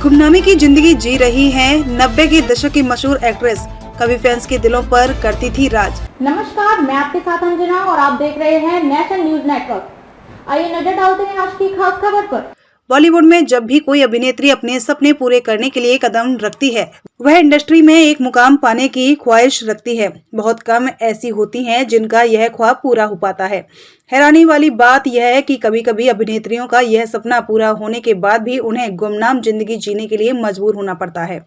गुमनामी की जिंदगी जी रही हैं 90 के दशक की मशहूर एक्ट्रेस, कभी फैंस के दिलों पर करती थी राज। नमस्कार, मैं आपके साथ अंजना और आप देख रहे हैं नेशनल न्यूज नेटवर्क। आइए नजर डालते हैं आज की खास खबर पर। बॉलीवुड में जब भी कोई अभिनेत्री अपने सपने पूरे करने के लिए कदम रखती है, वह इंडस्ट्री में एक मुकाम पाने की ख्वाहिश रखती है। बहुत कम ऐसी होती हैं जिनका यह ख्वाब पूरा हो पाता है। हैरानी वाली बात यह है कि कभी-कभी अभिनेत्रियों का यह सपना पूरा होने के बाद भी उन्हें गुमनाम जिंदगी जीने के लिए मजबूर होना पड़ता है।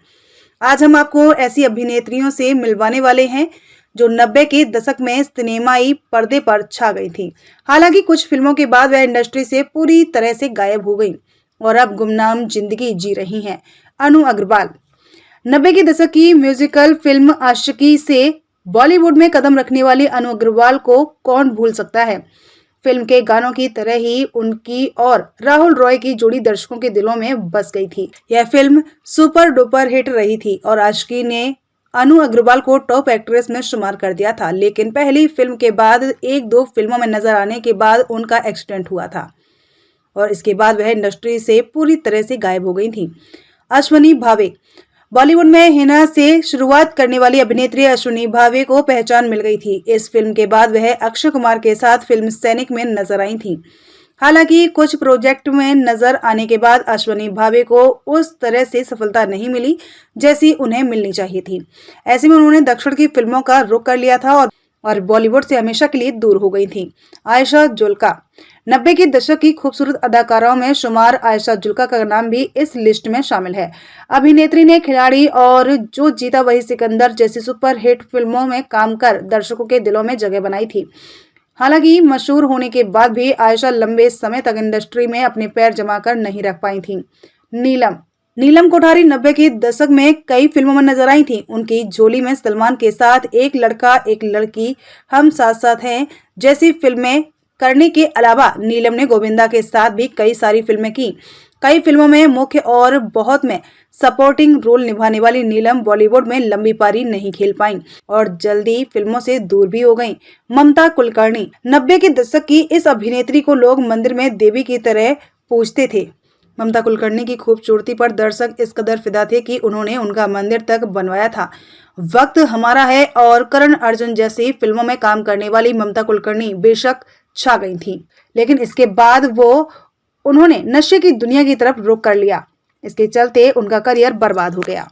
आज हम आपको ऐसी अभिनेत्रियों से मिलवाने वाले हैं जो 90 के दशक में सिनेमाई पर्दे पर छा गई थी। हालांकि कुछ फिल्मों के बाद वह इंडस्ट्री से पूरी तरह से गायब हो गई और अब गुमनाम जिंदगी जी रही हैं। अनु अग्रवाल 90 के दशक की म्यूजिकल फिल्म आशिकी से बॉलीवुड में कदम रखने वाली अनु अग्रवाल को कौन भूल सकता है। फिल्म के गानों की तरह ही उनकी और राहुल रॉय की जोड़ी दर्शकों के दिलों में बस गई थी। यह फिल्म सुपर डुपर हिट रही थी और आशिकी ने अनु अग्रवाल को टॉप एक्ट्रेस में शुमार कर दिया था, लेकिन पहली फिल्म के बाद एक दो फिल्मों में नजर आने के बाद उनका एक्सीडेंट हुआ था और इसके बाद वह इंडस्ट्री से पूरी तरह से गायब हो गई थी। अश्विनी भावे बॉलीवुड में हिना से शुरुआत करने वाली अभिनेत्री अश्विनी भावे को पहचान मिल गई थी। इस फिल्म के बाद वह अक्षय कुमार के साथ फिल्म सैनिक में नजर आई थी। हालांकि कुछ प्रोजेक्ट में नजर आने के बाद अश्विनी भावे को उस तरह से सफलता नहीं मिली जैसी उन्हें मिलनी चाहिए थी। ऐसे में उन्होंने दक्षिण की फिल्मों का रुख कर लिया था और बॉलीवुड से हमेशा के लिए दूर हो गई थी। आयशा जुल्का 90 के दशक की खूबसूरत अदाकाराओं में शुमार आयशा जुल्का का नाम भी इस लिस्ट में शामिल है। अभिनेत्री ने खिलाड़ी और जो जीता वही सिकंदर जैसी सुपर हिट फिल्मों में काम कर दर्शकों के दिलों में जगह बनाई थी। हालांकि मशहूर होने के बाद भी आयशा लंबे समय तक इंडस्ट्री में अपने पैर जमाकर नहीं रख पाई थी। नीलम कोठारी 90 के दशक में कई फिल्मों में नजर आई थी। उनकी झोली में सलमान के साथ एक लड़का एक लड़की, हम साथ साथ हैं जैसी फिल्में करने के अलावा नीलम ने गोविंदा के साथ भी कई सारी फिल्में की। कई फिल्मों में मुख्य और बहुत में सपोर्टिंग रोल निभाने वाली नीलम बॉलीवुड में लंबी पारी नहीं खेल पाई और जल्दी फिल्मों से दूर भी हो गईं। ममता कुलकर्णी 90 के दशक की इस अभिनेत्री को लोग मंदिर में देवी की तरह पूजते थे। ममता कुलकर्णी की खूबसूरती पर दर्शक इस कदर फिदा थे कि उन्होंने उनका मंदिर तक बनवाया था। वक्त हमारा है और करण अर्जुन जैसी फिल्मों में काम करने वाली ममता कुलकर्णी बेशक छा गई थी, लेकिन इसके बाद उन्होंने नशे की दुनिया की तरफ रुख कर लिया। इसके चलते उनका करियर बर्बाद हो गया।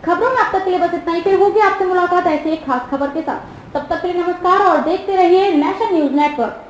खबरों में अब तक के लिए बस इतना ही। फिर होगी आपसे मुलाकात ऐसी एक खास खबर के साथ। तब तक के लिए नमस्कार और देखते रहिए नेशनल न्यूज नेटवर्क।